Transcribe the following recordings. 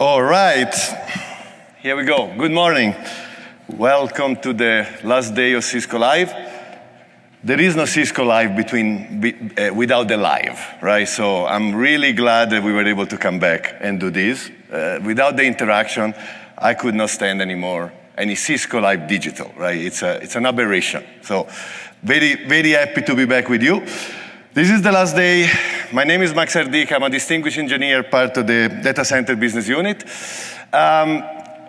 All right, here we go. Good morning. Welcome to the last day of Cisco Live. There is no Cisco Live without the live, right? So I'm really glad that we were able to come back and do this. Without the interaction, I could not stand anymore any Cisco Live digital, right? It's an aberration. So very, very happy to be back with you. This is the last day. My name is Max Erdik. I'm a distinguished engineer, part of the Data Center business unit.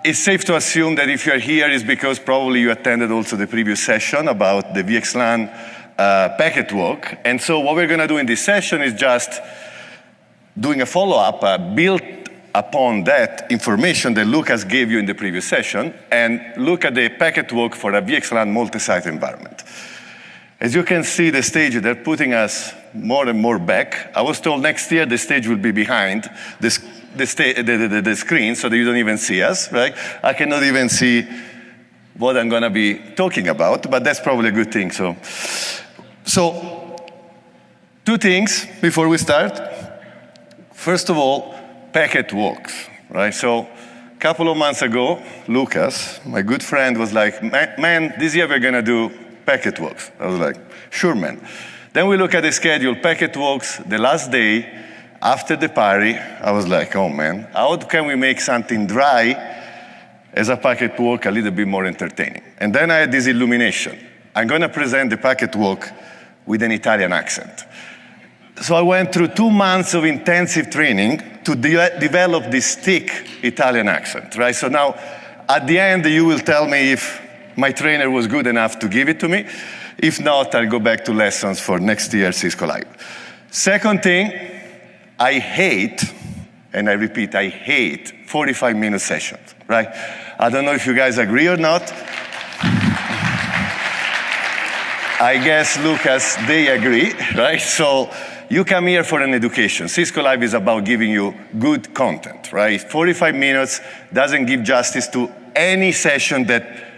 It's safe to assume that if you're here, it's because probably you attended also the previous session about the VXLAN packet walk. And so what we're going to do in this session is just doing a follow-up built upon that information that Lucas gave you in the previous session and look at the packet walk for a VXLAN multi-site environment. As you can see, the stage, they're putting us more and more back. I was told next year the stage will be behind the screen so that you don't even see us, right? I cannot even see what I'm going to be talking about, but that's probably a good thing. So two things before we start. First of all, packet walks, right? So a couple of months ago, Lucas, my good friend, was like, man, this year we're going to do packet walks. I was like, sure, man. Then we look at the schedule, packet walks, the last day, after the party, I was like, oh man, how can we make something dry as a packet walk a little bit more entertaining? And then I had this illumination. I'm going to present the packet walk with an Italian accent. So I went through 2 months of intensive training to develop this thick Italian accent, right? So now, at the end, you will tell me if my trainer was good enough to give it to me. If not, I'll go back to lessons for next year's Cisco Live. Second thing, I hate, and I repeat, I hate 45-minute sessions, right? I don't know if you guys agree or not. I guess, Lucas, they agree, right? So you come here for an education. Cisco Live is about giving you good content, right? 45 minutes doesn't give justice to any session that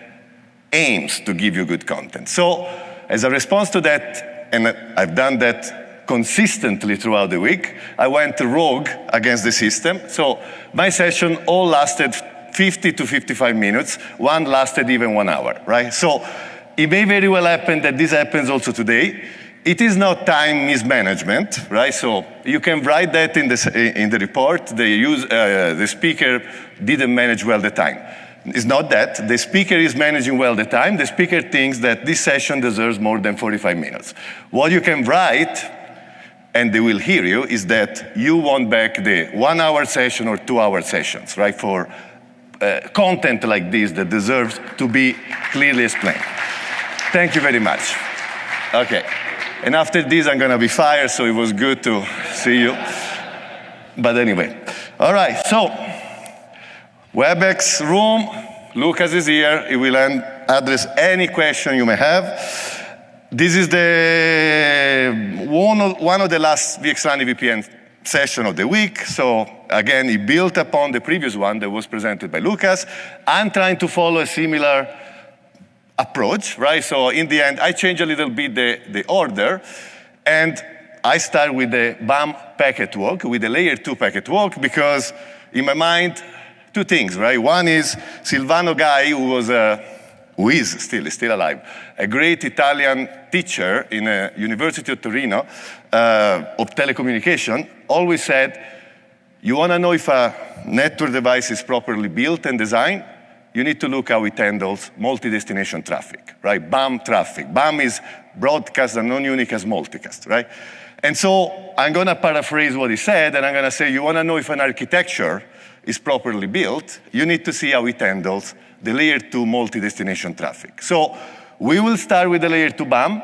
aims to give you good content. So as a response to that, and I've done that consistently throughout the week, I went rogue against the system. So my session all lasted 50 to 55 minutes. One lasted even 1 hour, right? So it may very well happen that this happens also today. It is not time mismanagement, right? So you can write that in the report. The speaker didn't manage well the time. It's not that. The speaker is managing well the time. The speaker thinks that this session deserves more than 45 minutes. What you can write, and they will hear you, is that you want back the 1 hour session or 2 hour sessions, right, for content like this that deserves to be clearly explained. Thank you very much. Okay. And after this, I'm going to be fired, so it was good to see you. But anyway. All right. So WebEx room, Lucas is here. He will address any question you may have. This is one of the last VXLAN EVPN session of the week. So again, he built upon the previous one that was presented by Lucas. I'm trying to follow a similar approach, right? So in the end, I change a little bit the order, and I start with the BAM packet walk, with the layer 2 packet walk, because in my mind, two things, right? One is Silvano Gai, who is still alive, a great Italian teacher in a University of Torino of telecommunication, always said, you want to know if a network device is properly built and designed, you need to look how it handles multi-destination traffic, right? BAM traffic. BAM is broadcast and non-unicast multicast, right? And so I'm going to paraphrase what he said, and I'm going to say, you want to know if an architecture is properly built, you need to see how it handles the layer 2 multi-destination traffic. So we will start with the layer 2 BAM,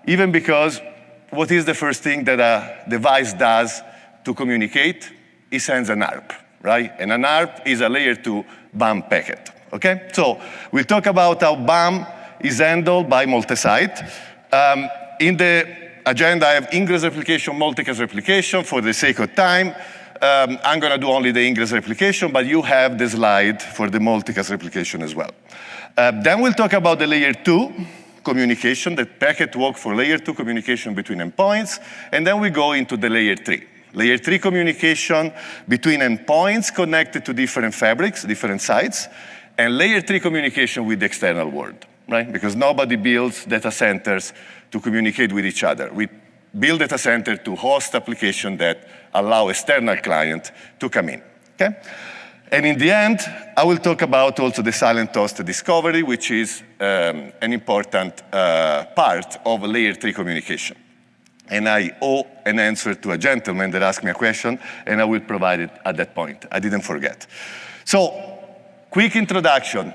even because what is the first thing that a device does to communicate? It sends an ARP, right? And an ARP is a layer 2 BAM packet, okay? So we'll talk about how BAM is handled by multi-site. In the agenda, I have ingress replication, multicast replication. For the sake of time, I'm going to do only the ingress replication, but you have the slide for the multicast replication as well. Then we'll talk about the layer 2 communication, the packet walk for layer 2 communication between endpoints, and then we go into the layer 3. Layer 3 communication between endpoints connected to different fabrics, different sites, and layer 3 communication with the external world, right? Because nobody builds data centers to communicate with each other. We build data center to host applications that allow external client to come in, okay? And in the end, I will talk about also the silent host discovery, which is an important part of layer 3 communication. And I owe an answer to a gentleman that asked me a question, and I will provide it at that point. I didn't forget. So, quick introduction.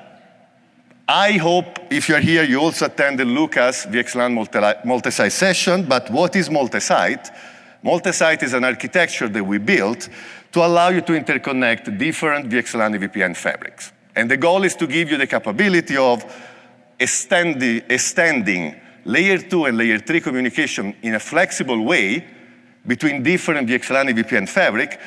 I hope if you're here, you also attended Lucas VXLAN multi-site session, but what is multi-site? Multi-site is an architecture that we built to allow you to interconnect different VXLAN EVPN fabrics. And the goal is to give you the capability of extending layer 2 and layer 3 communication in a flexible way between different VXLAN EVPN fabric,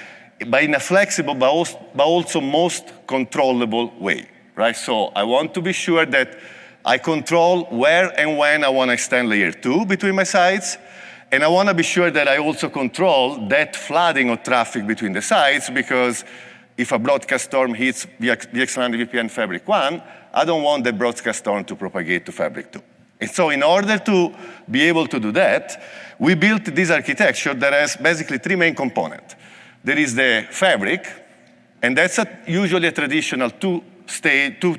but in a flexible but also most controllable way, right? So I want to be sure that I control where and when I want to extend layer 2 between my sites, and I want to be sure that I also control that flooding of traffic between the sites, because if a broadcast storm hits VXLAN EVPN fabric 1, I don't want the broadcast storm to propagate to fabric 2. And so in order to be able to do that, we built this architecture that has basically 3 main components. There is the fabric, and that's usually a traditional two-tier,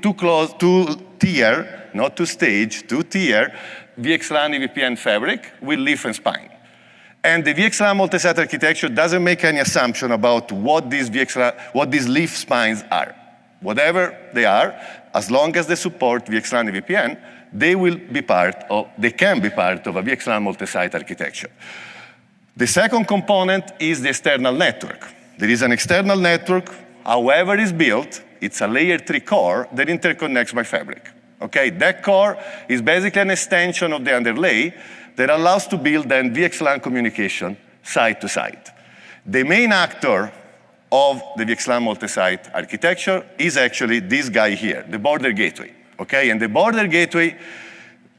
not two-stage, two-tier VXLAN EVPN fabric with leaf and spine. And the VXLAN multi-site architecture doesn't make any assumption about what these leaf spines are. Whatever they are, as long as they support VXLAN EVPN, they can be part of a VXLAN multi-site architecture. The second component is the external network. There is an external network, however it's built, it's a layer 3 core that interconnects my fabric. Okay, that core is basically an extension of the underlay that allows to build then VXLAN communication site to site. The main actor of the VXLAN multi-site architecture is actually this guy here, the border gateway. Okay, and the border gateway,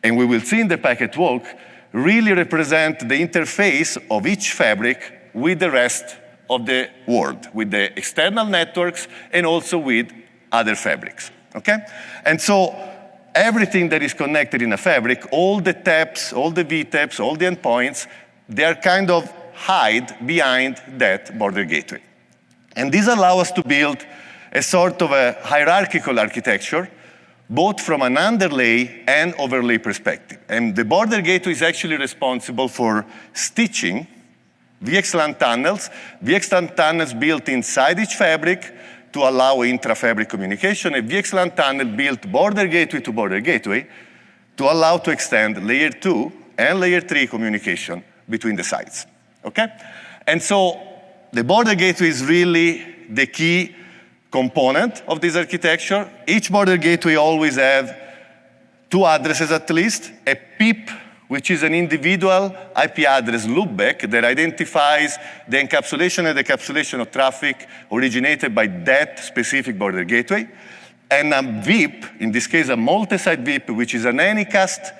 and we will see in the packet walk, really represent the interface of each fabric with the rest of the world, with the external networks and also with other fabrics. Okay? And so everything that is connected in a fabric, all the taps, all the VTAPs, all the endpoints, they are kind of hide behind that border gateway. And this allows us to build a sort of a hierarchical architecture, both from an underlay and overlay perspective. And the border gateway is actually responsible for stitching VXLAN tunnels built inside each fabric to allow intra-fabric communication, a VXLAN tunnel built border gateway to allow to extend layer 2 and layer 3 communication between the sites, okay? And so the border gateway is really the key component of this architecture. Each border gateway always have 2 addresses at least, a PIP, which is an individual IP address loopback that identifies the encapsulation and decapsulation of traffic originated by that specific border gateway, and a VIP, in this case a multi-site VIP, which is an anycast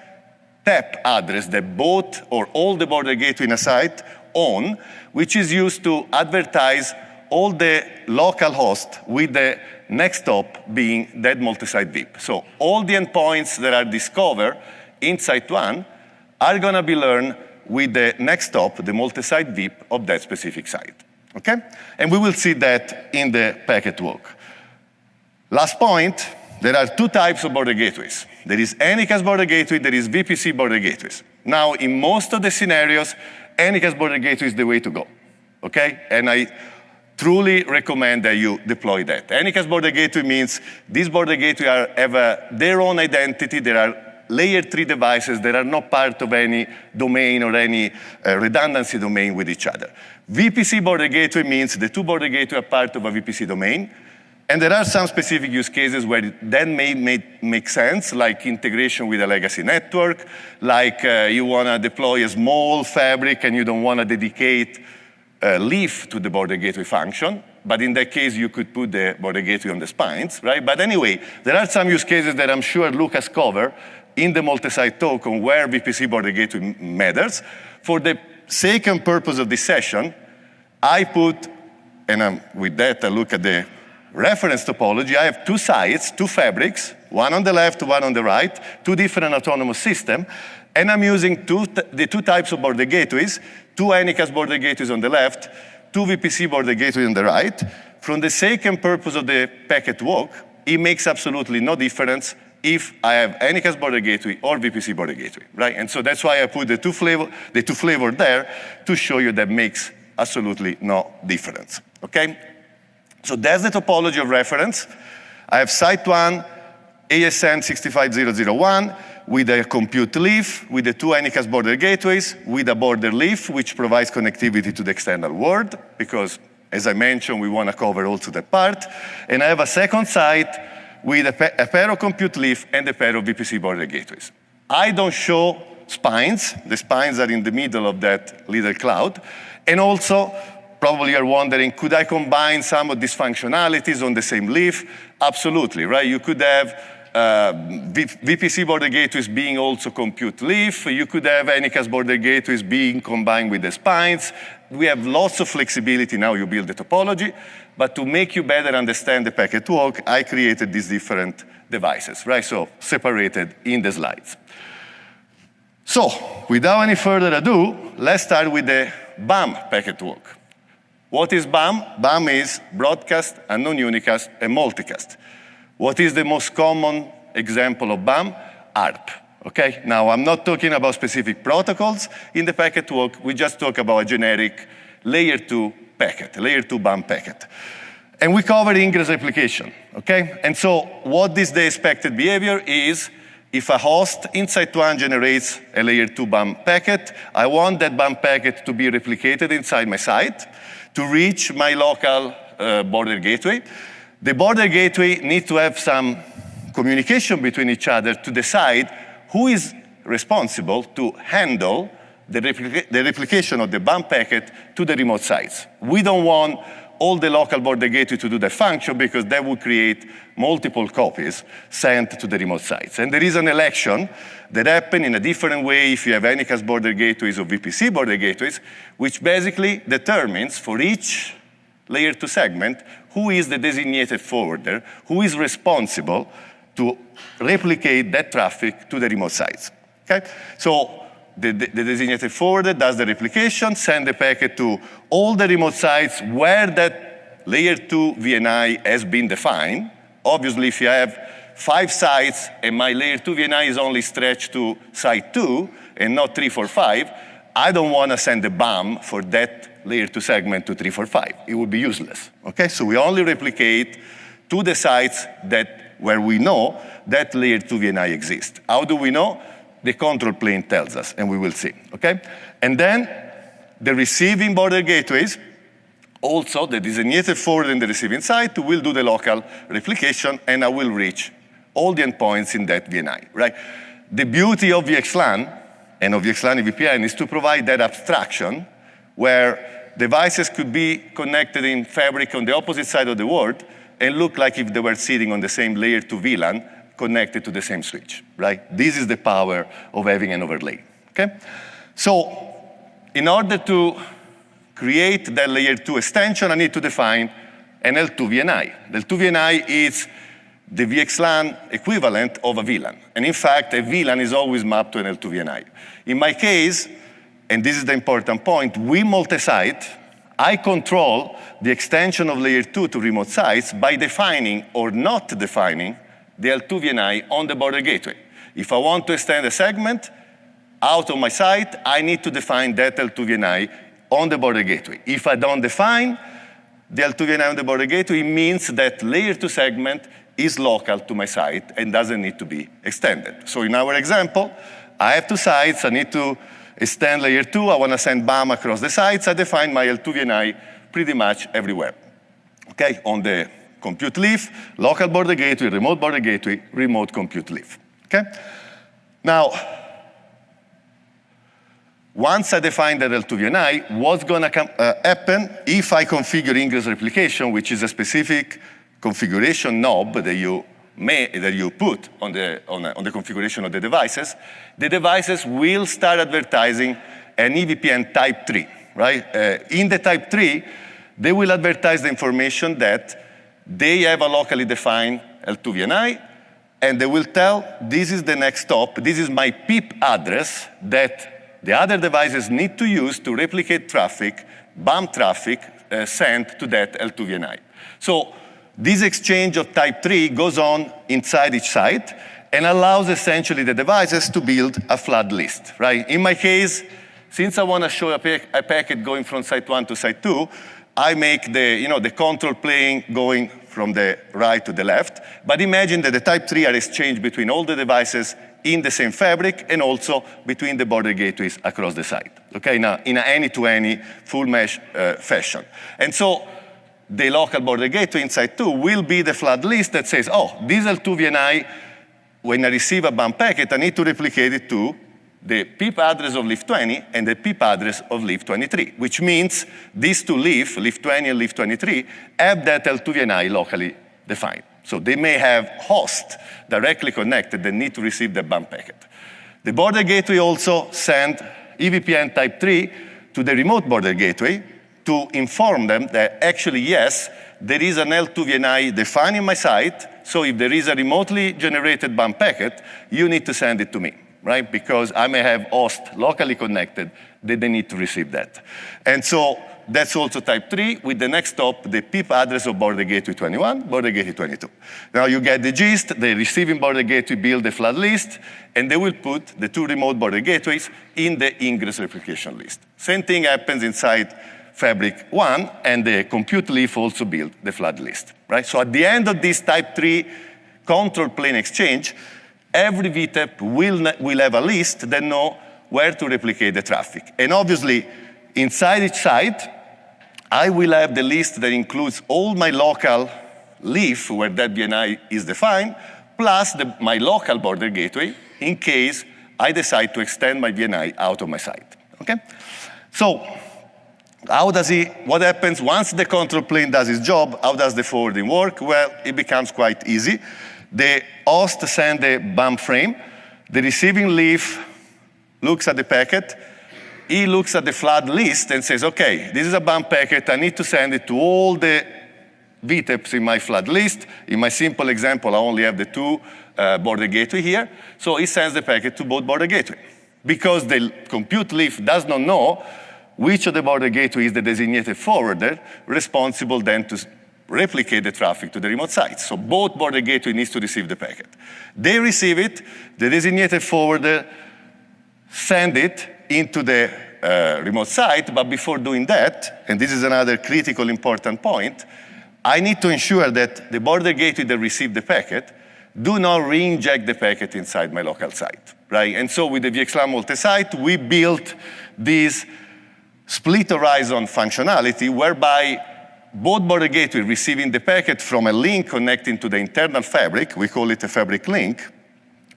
TAP address that both or all the border gateway in a site own, which is used to advertise all the local hosts with the next stop being that multi-site VIP. So all the endpoints that are discovered in site 1 are going to be learned with the next stop, the multi-site VIP of that specific site, okay? And we will see that in the packet walk. Last point, there are 2 types of border gateways. There is Anycast border gateway, there is VPC border gateways. Now, in most of the scenarios, Anycast border gateway is the way to go, okay? And I truly recommend that you deploy that. Anycast border gateway means these border gateways have their own identity. There are layer 3 devices that are not part of any domain or any redundancy domain with each other. VPC border gateway means the 2 border gateways are part of a VPC domain. And there are some specific use cases where that may make sense, like integration with a legacy network, like you want to deploy a small fabric and you don't want to dedicate leaf to the border gateway function. But in that case, you could put the border gateway on the spines, right? But anyway, there are some use cases that I'm sure Lucas covered in the multi-site talk on where VPC border gateway matters. For the sake and purpose of this session, I put, and with that I look at the reference topology. I have two sites, two fabrics, one on the left, one on the right, two different autonomous systems, and I'm using the two types of border gateways, two NXOS border gateways on the left, two VPC border gateways on the right. From the sake and purpose of the packet walk, it makes absolutely no difference if I have NXOS border gateway or VPC border gateway, right? And so that's why I put the two flavor there to show you that makes absolutely no difference, okay? So that's the topology of reference. I have site 1, ASN 65001, with a compute leaf, with the two NXOS border gateways, with a border leaf, which provides connectivity to the external world, because, as I mentioned, we want to cover also that part. And I have a second site with a pair of compute leaf and a pair of VPC border gateways. I don't show spines. The spines are in the middle of that little cloud. And also, probably you're wondering, could I combine some of these functionalities on the same leaf? Absolutely, right? You could have VPC border gateways being also compute leaf. You could have NXOS border gateways being combined with the spines. We have lots of flexibility now you build the topology, but to make you better understand the packet walk, I created these different devices, right? So separated in the slides. So without any further ado, let's start with the BAM packet walk. What is BAM? BAM is broadcast, unknown unicast, and multicast. What is the most common example of BAM? ARP, okay? Now, I'm not talking about specific protocols in the packet walk. We just talk about a generic layer 2 packet, layer 2 BAM packet. And we cover ingress replication, okay? And so what is the expected behavior is, if a host inside one generates a layer 2 BAM packet, I want that BAM packet to be replicated inside my site to reach my local border gateway. The border gateway needs to have some communication between each other to decide who is responsible to handle the replication of the BAM packet to the remote sites. We don't want all the local border gateway to do that function because that would create multiple copies sent to the remote sites. And there is an election that happens in a different way if you have NXOS border gateways or VPC border gateways, which basically determines for each layer 2 segment who is the designated forwarder, who is responsible to replicate that traffic to the remote sites, okay? So the designated forwarder does the replication, send the packet to all the remote sites where that layer 2 VNI has been defined. Obviously, if you have 5 sites and my layer 2 VNI is only stretched to site 2 and not 3, 4, 5, I don't want to send the BAM for that layer 2 segment to 3, 4, 5. It would be useless, okay? So we only replicate to the sites where we know that layer 2 VNI exists. How do we know? The control plane tells us, and we will see, okay? And then the receiving border gateways, also the designated forward in the receiving site will do the local replication, and I will reach all the endpoints in that VNI, right? The beauty of VXLAN and of VXLAN EVPN is to provide that abstraction where devices could be connected in fabric on the opposite side of the world and look like if they were sitting on the same layer 2 VLAN connected to the same switch, right? This is the power of having an overlay, okay? So in order to create that layer 2 extension, I need to define an L2 VNI. The L2 VNI is the VXLAN equivalent of a VLAN. And in fact, a VLAN is always mapped to an L2 VNI. In my case, and this is the important point, we multi-site, I control the extension of layer 2 to remote sites by defining or not defining the L2 VNI on the border gateway. If I want to extend a segment out of my site, I need to define that L2 VNI on the border gateway. If I don't define the L2 VNI on the border gateway, it means that layer 2 segment is local to my site and doesn't need to be extended. So in our example, I have 2 sites, I need to extend layer 2, I want to send BAM across the sites, I define my L2 VNI pretty much everywhere, okay? On the compute leaf, local border gateway, remote compute leaf, okay? Now, once I define that L2 VNI, what's going to happen if I configure ingress replication, which is a specific configuration knob that you put on the configuration of the devices will start advertising an EVPN type 3, right? In the type 3, they will advertise the information that they have a locally defined L2 VNI, and they will tell, this is the next stop, this is my PIP address that the other devices need to use to replicate traffic, bump traffic, sent to that L2 VNI. So this exchange of type 3 goes on inside each site and allows essentially the devices to build a flood list, right? In my case, since I want to show a packet going from site 1 to site 2, I make the control plane going from the right to the left. But imagine that the type 3 are exchanged between all the devices in the same fabric and also between the border gateways across the site, okay? Now, in an any-to-any full mesh fashion. And so the local border gateway inside 2 will be the flood list that says, oh, this L2 VNI, when I receive a bump packet, I need to replicate it to the PIP address of leaf 20 and the PIP address of leaf 23, which means these two leaf 20 and leaf 23, have that L2 VNI locally defined. So they may have hosts directly connected that need to receive the bump packet. The border gateway also send EVPN type 3 to the remote border gateway to inform them that actually, yes, there is an L2 VNI defined in my site, so if there is a remotely generated bump packet, you need to send it to me, right? Because I may have hosts locally connected that they need to receive that. And so that's also type 3 with the next stop, the PIP address of border gateway 21, border gateway 22. Now you get the gist, the receiving border gateway build the flood list, and they will put the two remote border gateways in the ingress replication list. Same thing happens inside Fabric 1, and the compute leaf also build the flood list, right? So at the end of this type 3 control plane exchange, every VTEP will have a list that know where to replicate the traffic. And obviously, inside each site, I will have the list that includes all my local leaf where that VNI is defined, plus my local border gateway in case I decide to extend my VNI out of my site, okay? So what happens once the control plane does its job? How does the forwarding work? Well, it becomes quite easy. The host sends a bump frame. The receiving leaf looks at the packet. He looks at the flood list and says, okay, this is a bump packet. I need to send it to all the VTEPs in my flood list. In my simple example, I only have the two border gateway here. So he sends the packet to both border gateway. Because the compute leaf does not know which of the border gateway is the designated forwarder responsible then to replicate the traffic to the remote sites. So both border gateway needs to receive the packet. They receive it, the designated forwarder send it into the remote site, but before doing that, and this is another critical important point, I need to ensure that the border gateway that received the packet do not re-inject the packet inside my local site, right? And so with the VXLAN multi-site, we built this split horizon functionality whereby both border gateway receiving the packet from a link connecting to the internal fabric, we call it a fabric link,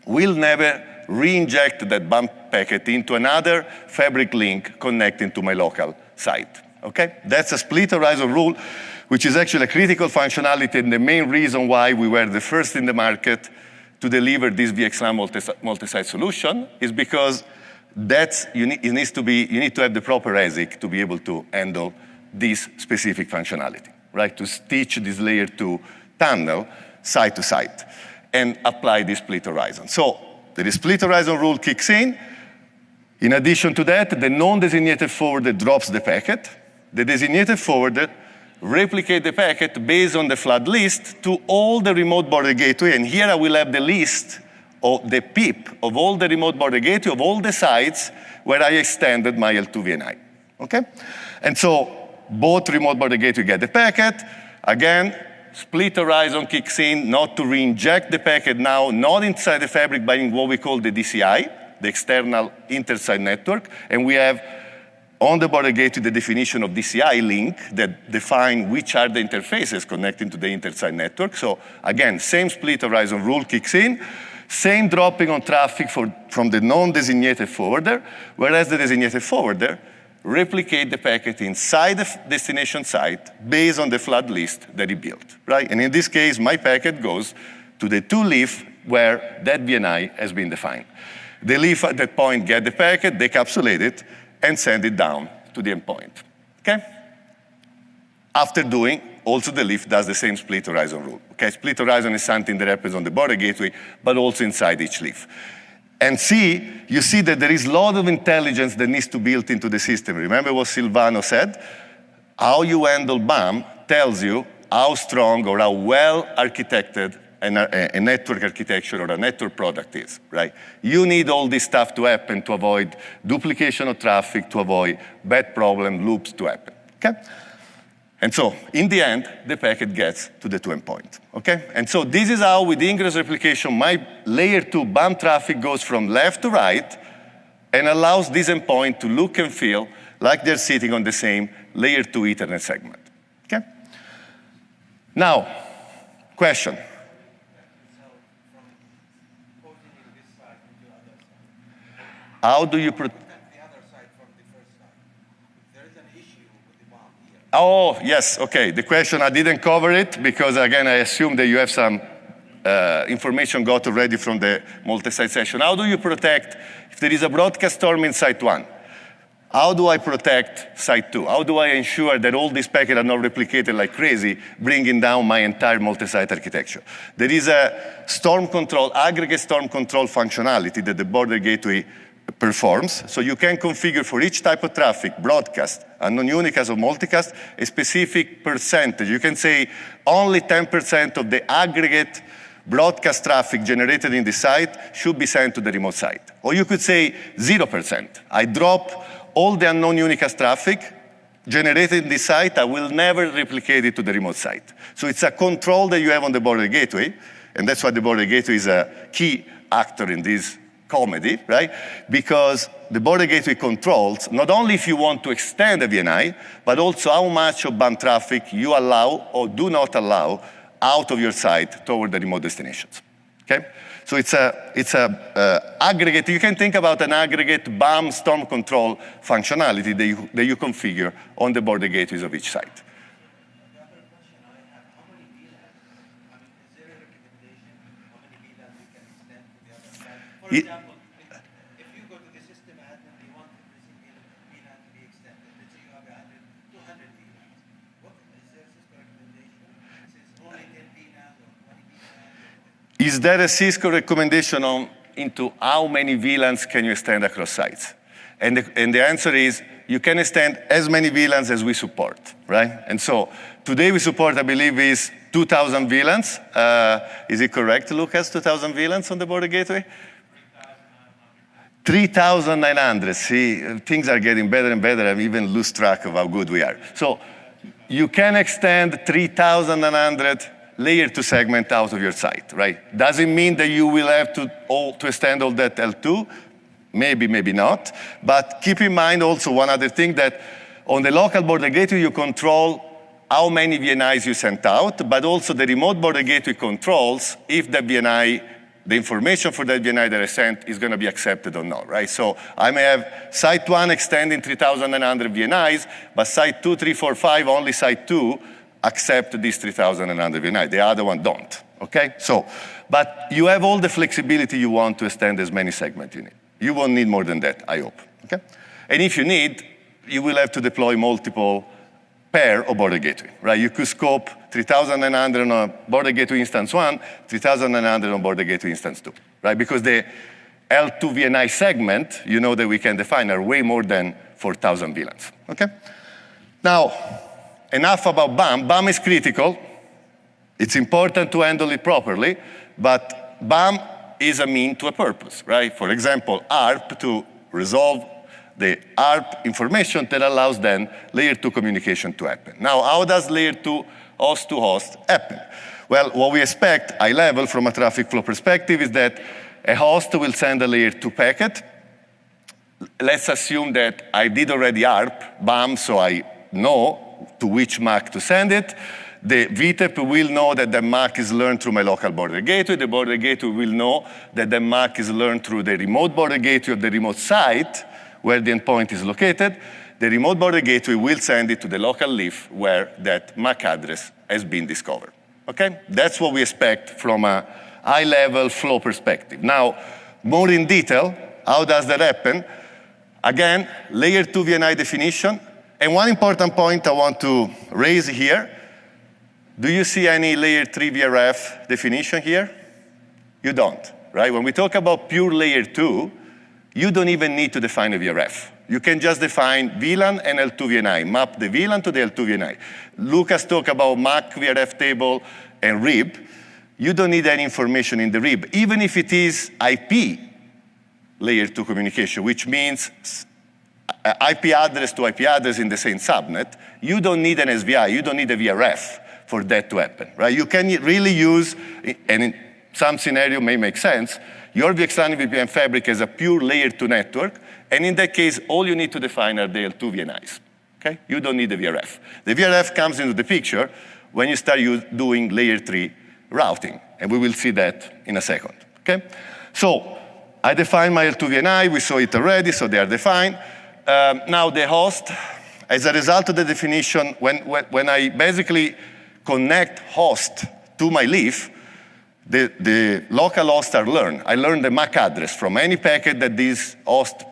will never re-inject that bump packet into another fabric link connecting to my local site, okay? That's a split horizon rule, which is actually a critical functionality and the main reason why we were the first in the market to deliver this VXLAN multi-site solution is because you need to have the proper ASIC to be able to handle this specific functionality, right? To stitch this layer 2 tunnel site to site and apply this split horizon. So the split horizon rule kicks in. In addition to that, the non-designated forwarder drops the packet. The designated forwarder replicates the packet based on the flood list to all the remote border gateway, and here I will have the list of the PIP of all the remote border gateway of all the sites where I extended my L2 VNI, okay? And so both remote border gateway get the packet. Again, split horizon kicks in, not to re-inject the packet now, not inside the fabric, but in what we call the DCI, the external intersite network. And we have on the border gateway the definition of DCI link that define which are the interfaces connecting to the intersite network. So again, same split horizon rule kicks in. Same dropping on traffic from the non-designated forwarder, whereas the designated forwarder replicate the packet inside the destination site based on the flood list that he built, right? And in this case, my packet goes to the two leaf where that VNI has been defined. The leaf at that point get the packet, decapsulate it, and send it down to the endpoint, okay? After doing, also the leaf does the same split horizon rule, okay? Split horizon is something that happens on the border gateway, but also inside each leaf. And you see that there is a lot of intelligence that needs to be built into the system. Remember what Silvano said? How you handle BAM tells you how strong or how well architected a network architecture or a network product is, right? You need all this stuff to happen to avoid duplication of traffic, to avoid bad problem loops to happen, okay? And so, in the end, the packet gets to the two endpoint, okay? And so this is how, with ingress replication, my layer 2 BAM traffic goes from left to right and allows this endpoint to look and feel like they're sitting on the same layer 2 Ethernet segment, okay? Now, question. How do you protect the other side from the first side? There is an issue with the BAM here. Oh, yes, okay. The question, I didn't cover it because, again, I assume that you have some information got already from the multi-site session. How do you protect if there is a broadcast storm in site 1? How do I protect site 2? How do I ensure that all these packets are not replicated like crazy, bringing down my entire multi-site architecture? There is a storm control, aggregate storm control functionality that the border gateway performs. So you can configure for each type of traffic, broadcast, unknown unicast or multicast, a specific percentage. You can say only 10% of the aggregate broadcast traffic generated in the site should be sent to the remote site. Or you could say 0%. I drop all the unknown unicast traffic generated in the site, I will never replicate it to the remote site. So it's a control that you have on the border gateway, and that's why the border gateway is a key actor in this comedy, right? Because the border gateway controls not only if you want to extend a VNI, but also how much of BAM traffic you allow or do not allow out of your site toward the remote destinations, okay? So it's a aggregate. You can think about an aggregate BAM storm control functionality that you configure on the border gateways of each site. The other question I have, how many VLANs? I mean, is there a recommendation how many VLANs we can extend to the other side? For example, if you go to the system admin, you want every single VLAN to be extended. Let's say you have 200 VLANs. What is there a Cisco recommendation? It says only 10 VLANs or 20 VLANs? Is there a Cisco recommendation into how many VLANs can you extend across sites? And the answer is, you can extend as many VLANs as we support, right? And so today we support, I believe, is 2,000 VLANs. Is it correct, Lucas, 2,000 VLANs on the border gateway? 3,900. See, things are getting better and better. I even lose track of how good we are. So you can extend 3,900 layer 2 segment out of your site, right? Does it mean that you will have to extend all that L2? Maybe, maybe not. But keep in mind also one other thing, that on the local border gateway, you control how many VNIs you sent out, but also the remote border gateway controls if the VNI, the information for that VNI that I sent is going to be accepted or not, right? So I may have site 1 extending 3,900 VNIs, but site 2, 3, 4, 5, only site 2 accept these 3,900 VNI. The other one don't, okay? So, but you have all the flexibility you want to extend as many segments you need. You won't need more than that, I hope, okay? And if you need, you will have to deploy multiple pair of border gateway, right? You could scope 3,900 on border gateway instance 1, 3,900 on border gateway instance 2, right? Because the L2 VNI segment, you know that we can define, are way more than 4,000 VLANs, okay? Now, enough about BAM. BAM is critical. It's important to handle it properly, but BAM is a mean to a purpose, right? For example, ARP to resolve the ARP information that allows then layer 2 communication to happen. Now, how does layer 2 host to host happen? Well, what we expect, high level from a traffic flow perspective, is that a host will send a layer 2 packet. Let's assume that I did already ARP BAM, so I know to which MAC to send it. The VTEP will know that the MAC is learned through my local border gateway. The border gateway will know that the MAC is learned through the remote border gateway of the remote site where the endpoint is located. The remote border gateway will send it to the local leaf where that MAC address has been discovered, okay? That's what we expect from a high-level flow perspective. Now, more in detail, how does that happen? Again, layer 2 VNI definition. And one important point I want to raise here, do you see any layer 3 VRF definition here? You don't, right? When we talk about pure layer 2, you don't even need to define a VRF. You can just define VLAN and L2 VNI, map the VLAN to the L2 VNI. Lucas talked about MAC VRF table and RIB. You don't need any information in the RIB, even if it is IP layer 2 communication, which means IP address to IP address in the same subnet. You don't need an SVI, you don't need a VRF for that to happen, right? You can really use, and in some scenario may make sense, your VXLAN EVPN fabric as a pure layer 2 network, and in that case, all you need to define are the L2 VNIs, okay? You don't need the VRF. The VRF comes into the picture when you start doing layer 3 routing, and we will see that in a second, okay? So I define my L2 VNI, we saw it already, so they are defined. Now the host, as a result of the definition, when I basically connect host to my leaf, the local hosts are learned. I learn the MAC address from any packet that this host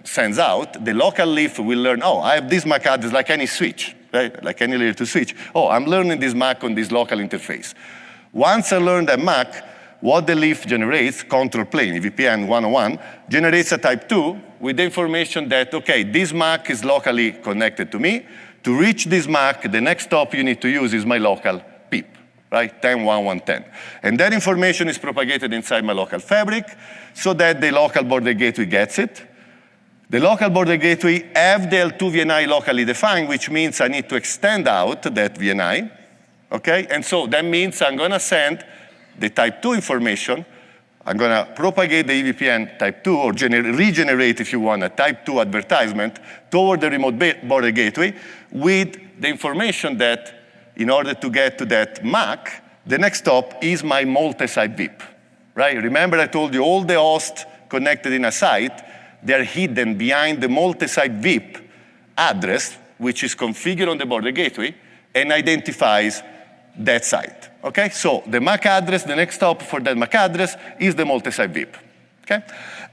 sends out. The local leaf will learn, oh, I have this MAC address like any switch, right? Like any layer 2 switch. Oh, I'm learning this MAC on this local interface. Once I learn that MAC, what the leaf generates, control plane, EVPN 101, generates a type 2 with the information that, okay, this MAC is locally connected to me. To reach this MAC, the next stop you need to use is my local PIP, right, 10.1.1.10. And that information is propagated inside my local fabric so that the local border gateway gets it. The local border gateway have the L2 VNI locally defined, which means I need to extend out that VNI, okay? And so that means I'm gonna send the type 2 information. I'm going to propagate the EVPN type 2 or regenerate, if you want, a type 2 advertisement toward the remote border gateway with the information that in order to get to that MAC, the next stop is my multi-site VIP, right? Remember I told you all the hosts connected in a site, they're hidden behind the multi-site VIP address, which is configured on the border gateway and identifies that site, okay? So the MAC address, the next stop for that MAC address is the multi-site VIP, okay?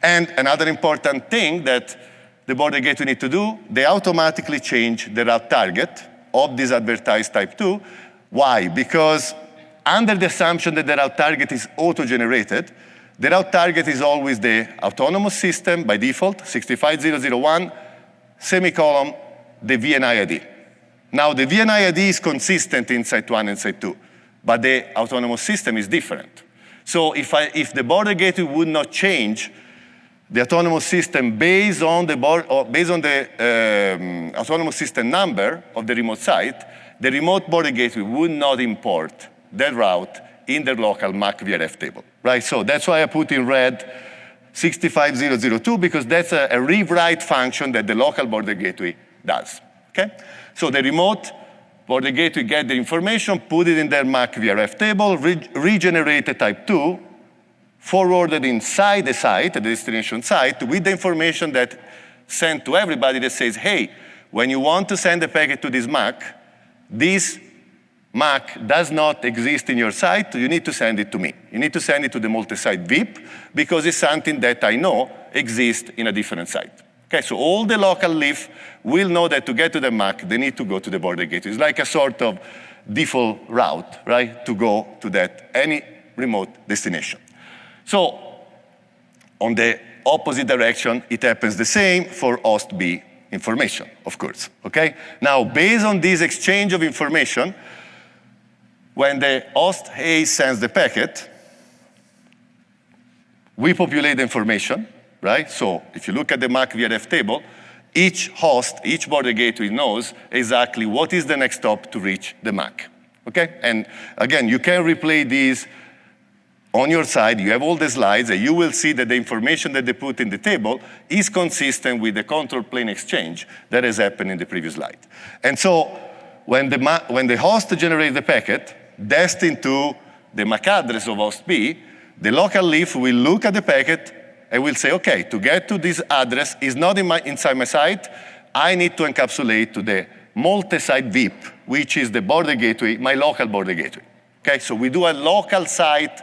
And another important thing that the border gateway need to do, they automatically change the route target of this advertised type 2. Why? Because under the assumption that the route target is auto-generated, the route target is always the autonomous system by default, 65001, semicolon, the VNI ID. Now, the VNI ID is consistent in Site 1 and Site 2, but the autonomous system is different. So if the border gateway would not change the autonomous system based on the autonomous system number of the remote site, the remote border gateway would not import that route in the local MAC VRF table, right? So that's why I put in red 65002, because that's a rewrite function that the local border gateway does, okay? So the remote border gateway get the information, put it in their MAC VRF table, regenerate a type 2, forwarded inside the site, the destination site, with the information that sent to everybody that says, hey, when you want to send a packet to this MAC does not exist in your site, you need to send it to me. You need to send it to the multi-site VIP because it's something that I know exists in a different site. Okay, so all the local leaf will know that to get to the MAC, they need to go to the border gateway. It's like a sort of default route, right, to go to that any remote destination. So on the opposite direction, it happens the same for host B information, of course, okay? Now, based on this exchange of information, when the host A sends the packet, we populate the information, right? So if you look at the MAC VRF table, each host, each border gateway knows exactly what is the next stop to reach the MAC, okay? And again, you can replay these on your side. You have all the slides, and you will see that the information that they put in the table is consistent with the control plane exchange that has happened in the previous slide. And so when the host generates the packet destined to the MAC address of host B, the local leaf will look at the packet and will say, okay, to get to this address is not inside my site. I need to encapsulate to the multi-site VIP, which is the border gateway, my local border gateway. Okay, so we do a local site,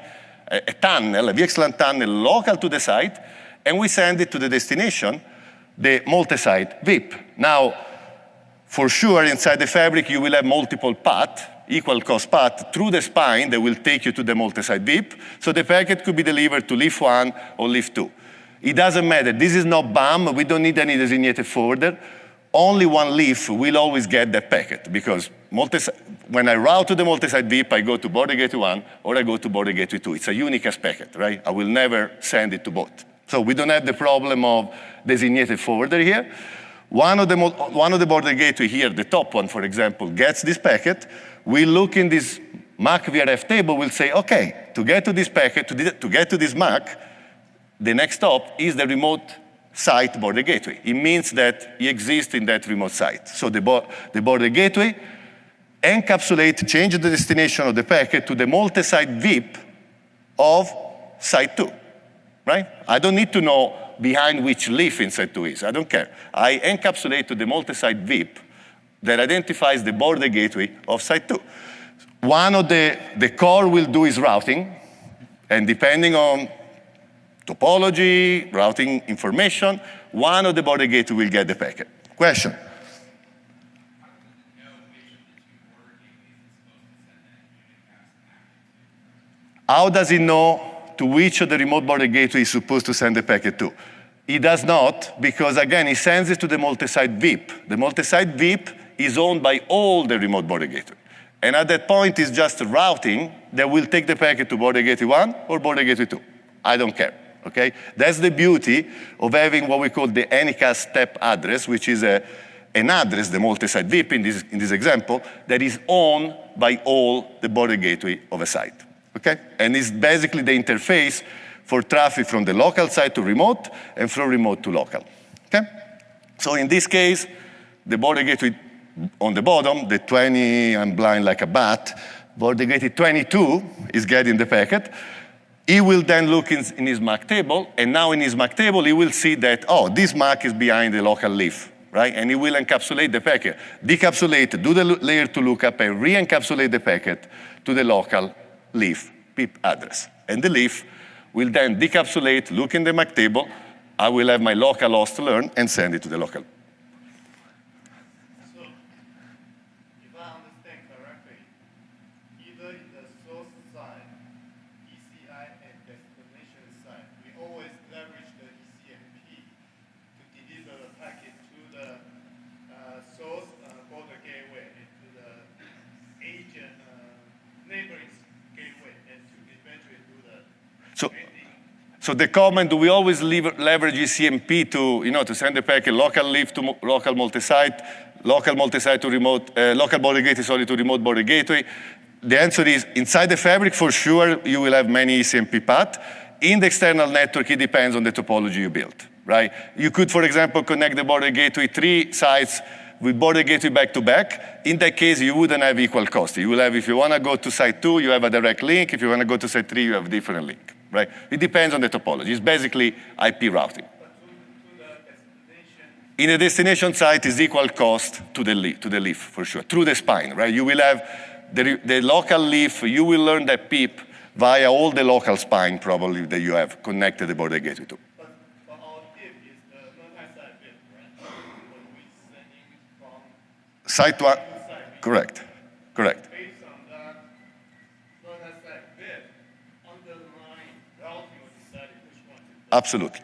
a tunnel, a VXLAN tunnel local to the site, and we send it to the destination the multi-site VIP. Now, for sure, inside the fabric, you will have multiple paths, equal cost path through the spine that will take you to the multi-site VIP. So the packet could be delivered to leaf 1 or leaf 2. It doesn't matter. This is not BAM. We don't need any designated forwarder. Only one leaf will always get that packet because when I route to the multi-site VIP, I go to border gateway 1 or I go to border gateway 2. It's a unicast packet, right? I will never send it to both. So we don't have the problem of designated forwarder here. One of the border gateway here, the top one, for example, gets this packet. We look in this MAC VRF table, we'll say, okay, to get to this packet, to get to this MAC, the next stop is the remote site border gateway. It means that it exists in that remote site. So the border gateway encapsulate, change the destination of the packet to the multi-site VIP of site 2, right? I don't need to know behind which leaf in site 2 is. I don't care. I encapsulate to the multi-site VIP that identifies the border gateway of site 2. One of the core will do is routing, and depending on topology, routing information, one of the border gateway will get the packet. Question? How does it know to which of the remote border gateway is supposed to send the packet to? It does not, because again, it sends it to the multi-site VIP. The multi-site VIP is owned by all the remote border gateway. And at that point, it's just routing that will take the packet to border gateway 1 or border gateway 2. I don't care, okay? That's the beauty of having what we call the NXOS step address, which is an address, the multi-site VIP in this example, that is owned by all the border gateway of a site, okay? And it's basically the interface for traffic from the local site to remote and from remote to local, okay? So in this case, the border gateway on the bottom, the 20, I'm blind like a bat, border gateway 22 is getting the packet. He will then look in his MAC table, and now in his MAC table, he will see that, oh, this MAC is behind the local leaf, right? And he will encapsulate the packet, decapsulate, do the layer 2 lookup, and re-encapsulate the packet to the local leaf PIP address. And the leaf will then decapsulate, look in the MAC table, I will have my local host learn, and send it to the local. So the comment, we always leverage ECMP to send the packet local leaf to local multi-site to remote, local border gateway, sorry, to remote border gateway. The answer is, inside the fabric, for sure, you will have many ECMP paths. In the external network, it depends on the topology you built, right? You could, for example, connect the border gateway 3 sites with border gateway back-to-back. In that case, you wouldn't have equal cost. You will have, if you want to go to site 2, you have a direct link. If you want to go to site 3, you have a different link. Right? It depends on the topology. It's basically IP routing. In a destination site is equal cost to the leaf, for sure, through the spine, right? You will have the local leaf, you will learn that PIP via all the local spine, probably, that you have connected the border gateway to. But our PIP is the multi-site PIP, right? When we sending from Site 1, correct. Based on that multi-site PIP, underlying routing will decide which one to do. Absolutely.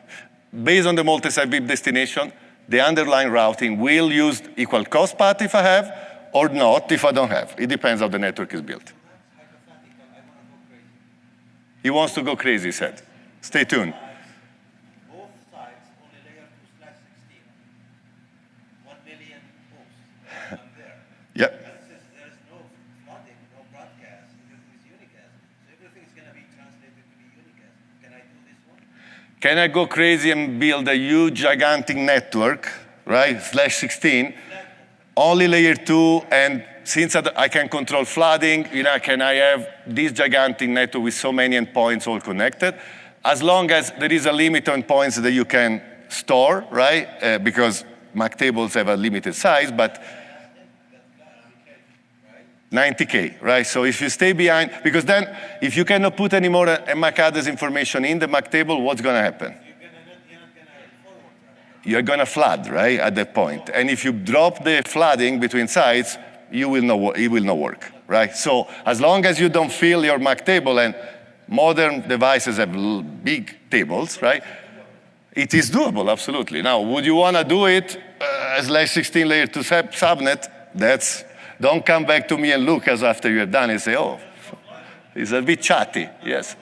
Based on the multi-site VIP destination, the underlying routing will use equal cost path if I have, or not if I don't have. It depends how the network is built. He wants to go crazy, he said. Stay tuned. Both sides only layer 2/16. 1 million hosts. I'm there. Yep. There's no flooding, no broadcast. Everything is unicast. So everything is going to be translated to be unicast. Can I do this one? Can I go crazy and build a huge, gigantic network, right, /16, only layer 2, and since I can control flooding, can I have this gigantic network with so many endpoints all connected? As long as there is a limit on points that you can store, right, because MAC tables have a limited size, but 90K, right? So if you stay behind, because then if you cannot put any more MAC address information in the MAC table, what's going to happen? You're not going to forward traffic. you're going to flood, right, at that point. And if you drop the flooding between sites, it will not work, right? So as long as you don't fill your MAC table, and modern devices have big tables, right? It is doable, absolutely. Now, would you want to do it as /16 layer 2 subnet? Don't come back to me and Lucas after you're done and say, oh, it's a bit chatty, yes.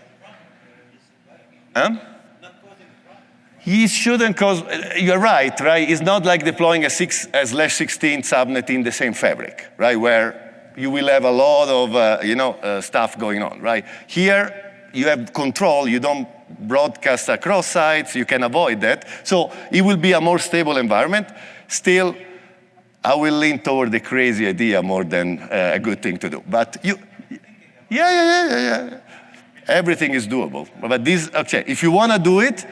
He shouldn't cause, you're right? It's not like deploying a /16 subnet in the same fabric, right? Where you will have a lot of, stuff going on, right? Here, you have control, you don't broadcast across sites, you can avoid that. So it will be a more stable environment. Still, I will lean toward the crazy idea more than a good thing to do. But yeah. Everything is doable. But okay, if you want to do it,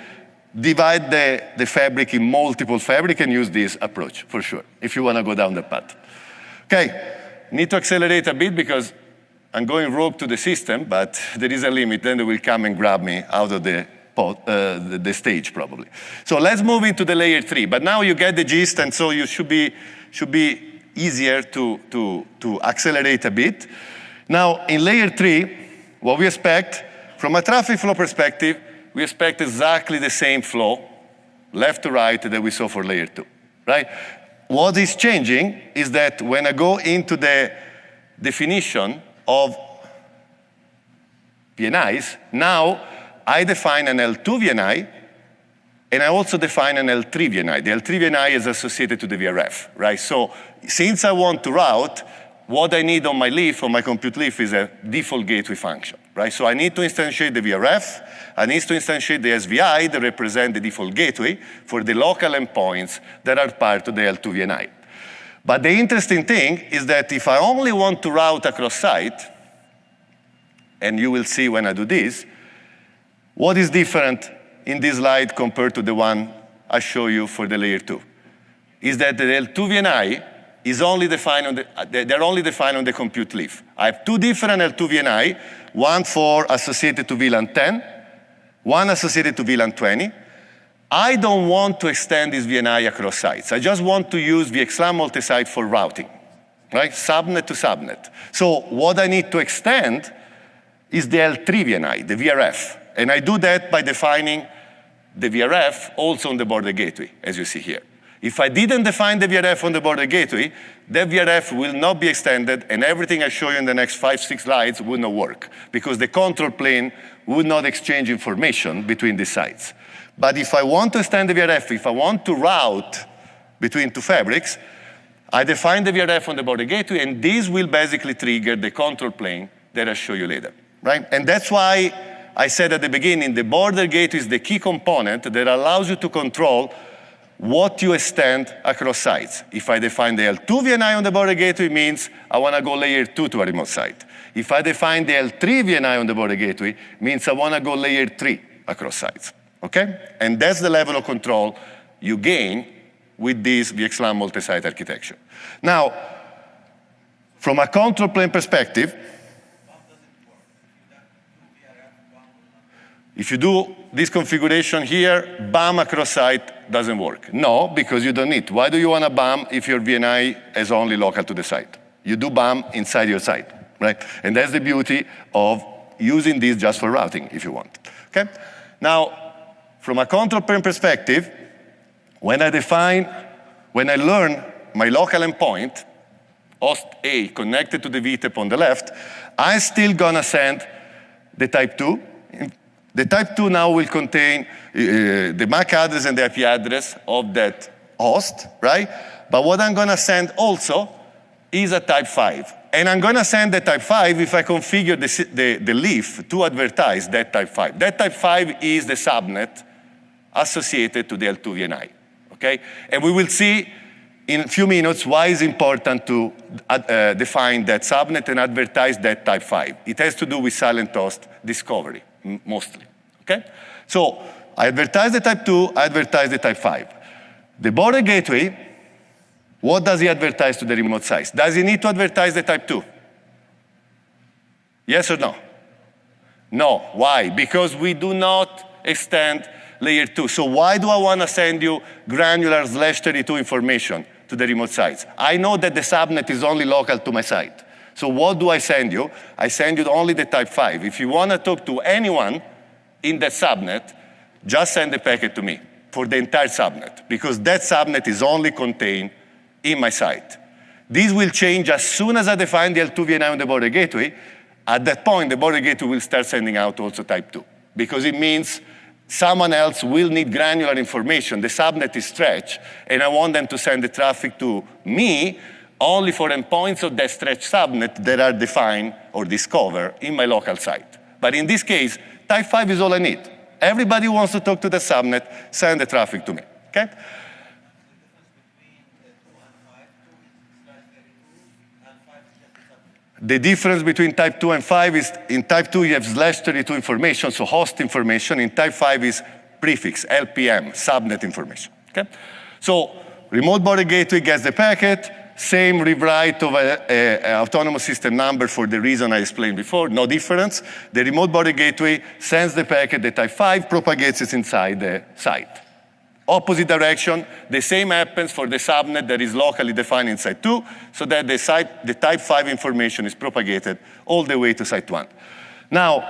divide the fabric in multiple fabric and use this approach, for sure, if you want to go down the path. Okay, need to accelerate a bit because I'm going rogue to the system, but there is a limit. Then they will come and grab me out of the stage, probably. So let's move into the layer 3. But now you get the gist, and so you should be easier to accelerate a bit. Now, in layer 3, what we expect, from a traffic flow perspective, we expect exactly the same flow, left to right, that we saw for layer 2, right? What is changing is that when I go into the definition of VNIs, now I define an L2 VNI, and I also define an L3 VNI. The L3 VNI is associated to the VRF, right? So since I want to route, what I need on my leaf, on my compute leaf, is a default gateway function, right? So I need to instantiate the VRF, I need to instantiate the SVI that represent the default gateway for the local endpoints that are part of the L2 VNI. But the interesting thing is that if I only want to route across site, and you will see when I do this, what is different in this slide compared to the one I show you for the layer 2? Is that the L2 VNI is only defined on they're only defined on the compute leaf. I have two different L2 VNI, one for associated to VLAN 10, one associated to VLAN 20. I don't want to extend this VNI across sites. I just want to use VXLAN multi-site for routing, right? Subnet to subnet. So what I need to extend is the L3 VNI, the VRF. And I do that by defining the VRF also on the border gateway, as you see here. If I didn't define the VRF on the border gateway, that VRF will not be extended, and everything I show you in the next 5-6 slides will not work, because the control plane would not exchange information between the sites. But if I want to extend the VRF, if I want to route between two fabrics, I define the VRF on the border gateway, and this will basically trigger the control plane that I'll show you later, right? And that's why I said at the beginning, the border gateway is the key component that allows you to control what you extend across sites. If I define the L2 VNI on the border gateway, means I want to go layer 2 to a remote site. If I define the L3 VNI on the border gateway, means I want to go layer 3 across sites, okay? And that's the level of control you gain with this VXLAN multi-site architecture. Now, from a control plane perspective, if you do this configuration here, BAM across site doesn't work. No, because you don't need. Why do you want a BAM if your VNI is only local to the site? You do BAM inside your site, right? And that's the beauty of using this just for routing, if you want, okay? Now, from a control plane perspective, when I learn my local endpoint, host A connected to the VTEP on the left, I'm still gonna send the type 2. The type 2 now will contain the MAC address and the IP address of that host, right? But what I'm gonna send also is a type 5. And I'm gonna send the type 5 if I configure the leaf to advertise that type 5. That type 5 is the subnet associated to the L2 VNI, okay? And we will see in a few minutes why it's important to define that subnet and advertise that type 5. It has to do with silent host discovery, mostly, okay? So I advertise the type 2, I advertise the type 5. The border gateway, what does he advertise to the remote sites? Does he need to advertise the type 2? Yes or no? No. Why? Because we do not extend layer 2. So why do I want to send you granular /32 information to the remote sites? I know that the subnet is only local to my site. So what do I send you? I send you only the type 5. If you want to talk to anyone in that subnet, just send the packet to me for the entire subnet, because that subnet is only contained in my site. This will change as soon as I define the L2 VNI on the border gateway. At that point, the border gateway will start sending out also type 2, because it means someone else will need granular information. The subnet is stretched, and I want them to send the traffic to me only for endpoints of that stretched subnet that are defined or discovered in my local site. But in this case, type 5 is all I need. Everybody who wants to talk to the subnet, send the traffic to me, okay? The difference between type 2 and 5 is in type 2 you have /32 information, so host information. In type 5 is prefix, LPM, subnet information, okay? So remote border gateway gets the packet, same rewrite of an autonomous system number for the reason I explained before, no difference. The remote border gateway sends the packet, the type 5 propagates it inside the site. Opposite direction, the same happens for the subnet that is locally defined in site 2, so that the type 5 information is propagated all the way to site 1. Now,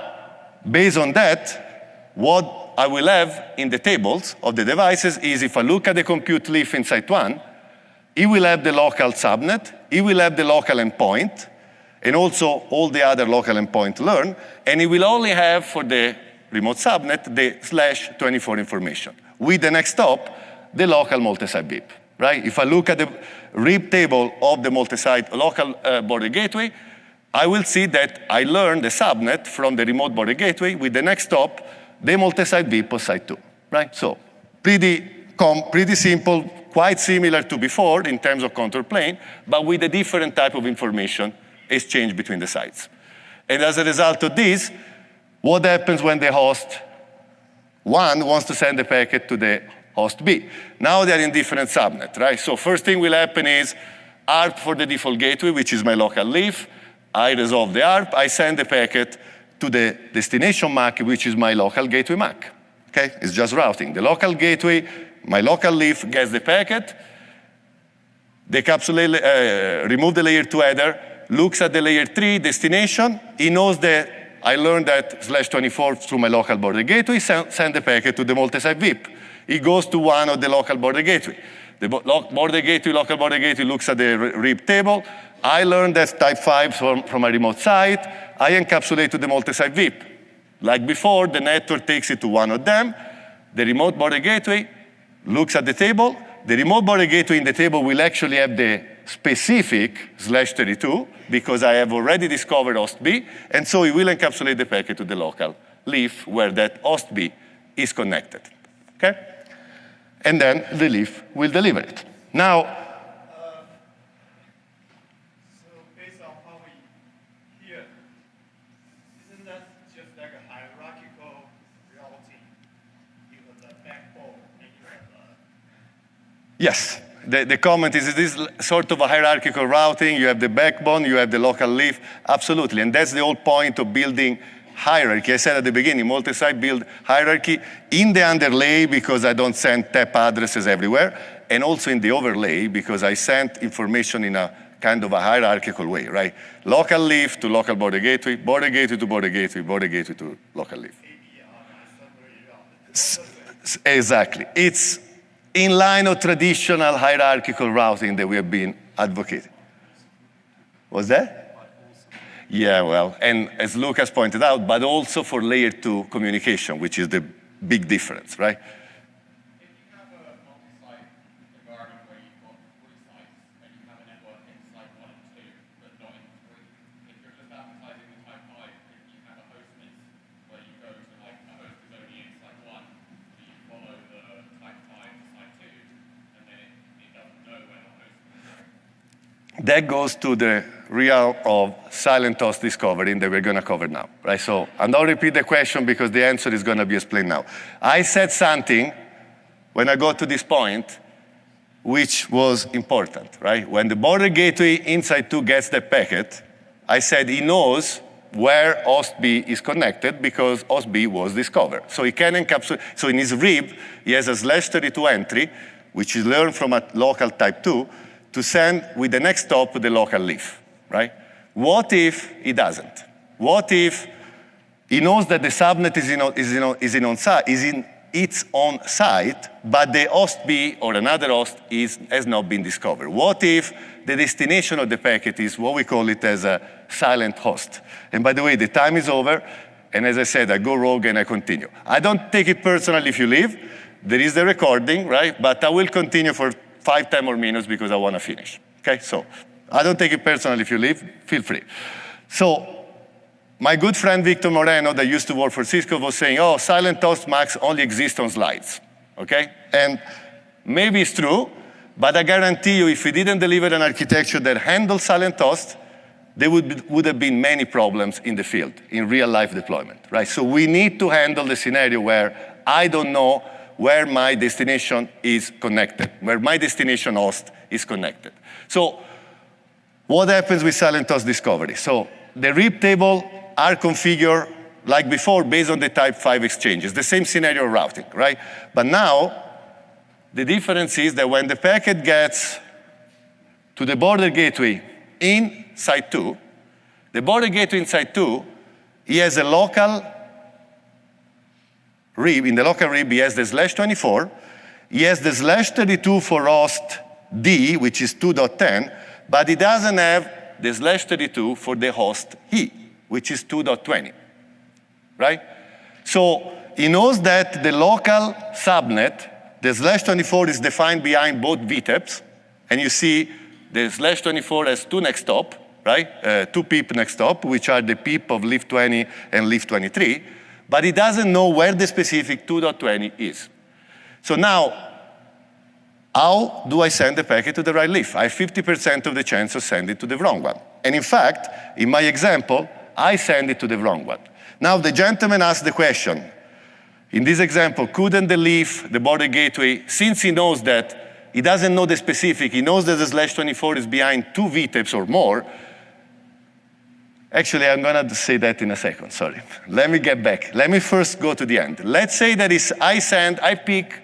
based on that, what I will have in the tables of the devices is, if I look at the compute leaf in site 1, it will have the local subnet, it will have the local endpoint, and also all the other local endpoint learn, and it will only have for the remote subnet the /24 information. With the next stop, the local multi-site BIP, right? If I look at the RIP table of the multi-site local border gateway, I will see that I learned the subnet from the remote border gateway. With the next stop, the multi-site BIP of site 2, right? So pretty simple, quite similar to before in terms of control plane, but with a different type of information exchange between the sites. And as a result of this, what happens when the host 1 wants to send the packet to the host B? Now they're in different subnet, right? So first thing will happen is ARP for the default gateway, which is my local leaf. I resolve the ARP, I send the packet to the destination MAC, which is my local gateway MAC, okay? It's just routing. The local gateway, my local leaf gets the packet, remove the layer 2 header, looks at the layer 3 destination, he knows that I learned that /24 through my local border gateway, send the packet to the multi-site VIP. It goes to one of the local border gateway. The local border gateway looks at the RIP table. I learned that type 5 from a remote site. I encapsulate to the multi-site VIP. Like before, the network takes it to one of them. The remote border gateway looks at the table. The remote border gateway in the table will actually have the specific /32 because I have already discovered host B, and so it will encapsulate the packet to the local leaf where that host B is connected, okay? And then the leaf will deliver it. Now, So based on how we hear, isn't that just like a hierarchical routing? You have the backbone and you have yes. The comment is this sort of a hierarchical routing. You have the backbone, you have the local leaf, absolutely. And that's the whole point of building hierarchy. I said at the beginning, multi-site build hierarchy in the underlay because I don't send TAP addresses everywhere, and also in the overlay because I send information in a kind of a hierarchical way, right? Local leaf to local border gateway to border gateway to local leaf. Exactly. It's in line of traditional hierarchical routing that we have been advocating. Was that? Yeah, well, and as Lucas pointed out, but also for layer 2 communication, which is the big difference, right? If you have a multi-site environment where you've got 3 sites and you have a network in site 1 and 2, but not in 3, if you're just advertising the type 5, if you have a host miss where you go to like a host is only in site 1, do you follow the type 5 to site 2, and then it doesn't know where the host is? That goes to the realm of silent host discovery that we're going to cover now, right? So I'm not repeat the question because the answer is going to be explained now. I said something when I got to this point which was important, right? When the border gateway inside 2 gets the packet, I said he knows where host B is connected because host B was discovered. So he can encapsulate, so in his RIB, he has a /32 entry, which is learned from a local type 2, to send with the next stop the local leaf, right? What if he doesn't? What if he knows that the subnet is in its own site, but the host B or another host has not been discovered? What if the destination of the packet is what we call it as a silent host? And by the way, the time is over, and as I said, I go rogue and I continue. I don't take it personally if you leave. There is the recording, right? But I will continue for 5, 10 more minutes because I want to finish, okay? So I don't take it personally if you leave, feel free. So my good friend Victor Moreno, that used to work for Cisco, was saying, oh, silent host Max only exists on slides, okay? And maybe it's true, but I guarantee you if we didn't deliver an architecture that handles silent host, there would have been many problems in the field, in real life deployment, right? So we need to handle the scenario where I don't know where my destination is connected, where my destination host is connected. So what happens with silent host discovery? So the RIB table are configured like before based on the type 5 exchanges, the same scenario routing, right? But now, the difference is that when the packet gets to the border gateway in site 2, the border gateway in site 2, he has a local RIB. In the local RIB, he has the /24. He has the /32 for host D, which is 2.10, but he doesn't have the /32 for the host E, which is 2.20, right? So he knows that the local subnet, the /24 is defined behind both VTEPs, and you see the /24 has 2 next stop, right? 2 PIP next stop, which are the PIP of leaf 20 and leaf 23, but he doesn't know where the specific 2.20 is. So now, how do I send the packet to the right leaf? I have 50% of the chance of sending it to the wrong one. And in fact, in my example, I send it to the wrong one. Now the gentleman asked the question, in this example, couldn't the leaf, the border gateway, since he knows that he doesn't know the specific, he knows that the /24 is behind 2 VTEPs or more. Actually, I'm gonna say that in a second, sorry. Let me get back. Let me first go to the end. Let's say that I pick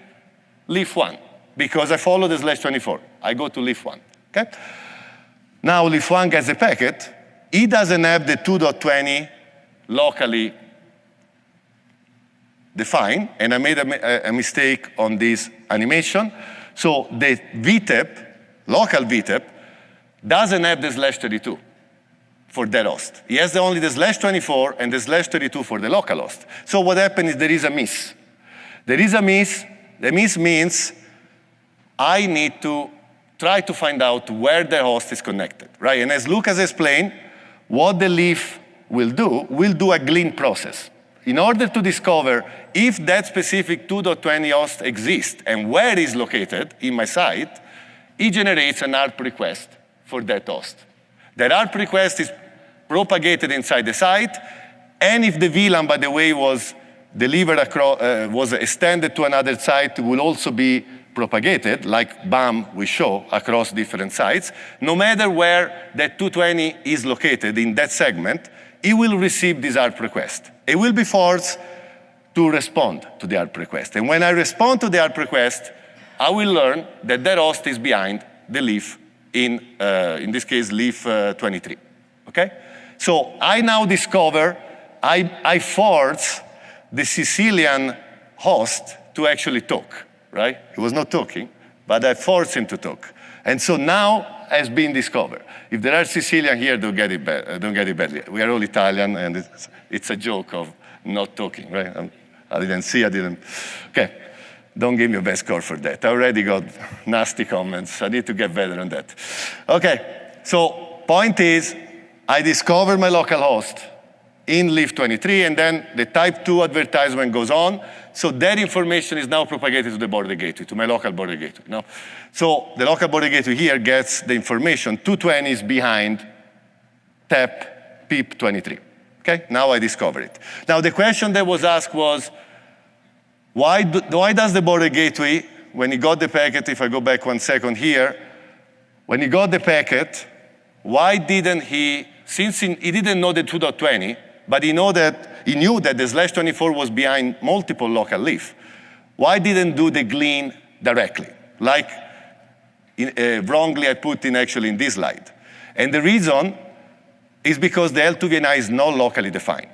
leaf 1 because I follow the /24. I go to leaf 1, okay? Now leaf 1 gets the packet. He doesn't have the 2.20 locally defined, and I made a mistake on this animation. So the VTEP, local VTEP, doesn't have the /32 for that host. He has only the /24 and the /32 for the local host. So what happened is there is a miss. There is a miss. The miss means I need to try to find out where the host is connected, right? And as Lucas explained, what the leaf will do a glean process. In order to discover if that specific 2.20 host exists and where it is located in my site, it generates an ARP request for that host. That ARP request is propagated inside the site, and if the VLAN, by the way, was delivered across, was extended to another site, will also be propagated, like BAM we show across different sites. No matter where that 220 is located in that segment, it will receive this ARP request. It will be forced to respond to the ARP request. And when I respond to the ARP request, I will learn that that host is behind the leaf in this case, leaf 23, okay? So I now discover, I force the Sicilian host to actually talk, right? He was not talking, but I forced him to talk. And so now has been discovered. If there are Sicilian here, don't get it badly. We are all Italian, and it's a joke of not talking, right? I didn't see, okay. Don't give me a bad score for that. I already got nasty comments. I need to get better on that. Okay, so point is, I discover my local host in leaf 23, and then the type 2 advertisement goes on. So that information is now propagated to the border gateway, to my local border gateway. No? So the local border gateway here gets the information 220 is behind tap PIP 23. Okay, now I discover it. Now the question that was asked was, why does the border gateway, when he got the packet, if I go back 1 second here, when he got the packet, why didn't he since he didn't know the 2.20, but he knew that the /24 was behind multiple local leaf, why didn't do the glean directly, like wrongly I put in actually in this slide? And the reason is because the L2 VNI is not locally defined,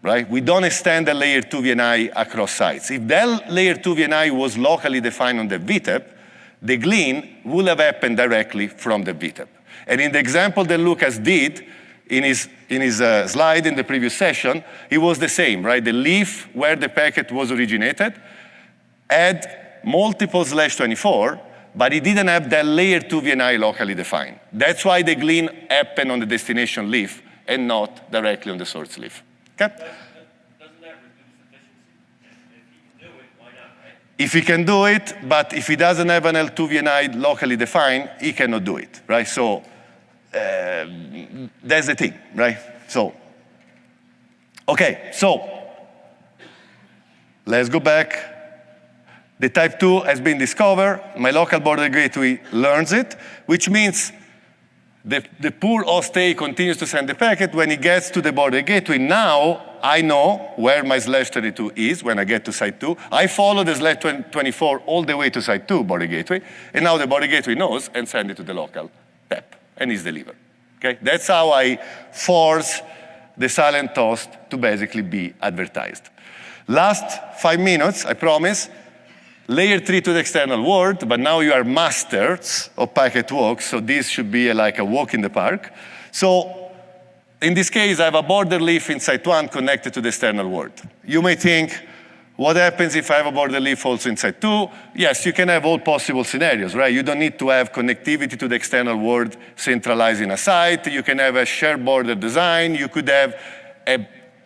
right? We don't extend the layer 2 VNI across sites. If that layer 2 VNI was locally defined on the VTEP, the glean would have happened directly from the VTEP. And in the example that Lucas did in his slide in the previous session, it was the same, right? The leaf where the packet was originated had multiple /24, but it didn't have that layer 2 VNI locally defined. That's why the glean happened on the destination leaf and not directly on the source leaf. Okay? Doesn't that reduce efficiency? If he can do it, why not, right? If he can do it, but if he doesn't have an L2 VNI locally defined, he cannot do it, right? So that's the thing, right? So, okay, so let's go back. The type 2 has been discovered. My local border gateway learns it, which means the poor host A continues to send the packet. When it gets to the border gateway, now I know where my /32 is when I get to site 2. I follow the /24 all the way to site 2 border gateway, and now the border gateway knows and sends it to the local PEP, and is delivered. Okay? That's how I force the silent host to basically be advertised. Last 5 minutes, I promise. Layer 3 to the external world, but now you are masters of packet walks, so this should be like a walk in the park. So in this case, I have a border leaf in site 1 connected to the external world. You may think, what happens if I have a border leaf also in site 2? Yes, you can have all possible scenarios, right? You don't need to have connectivity to the external world centralized in a site. You can have a shared border design. You could have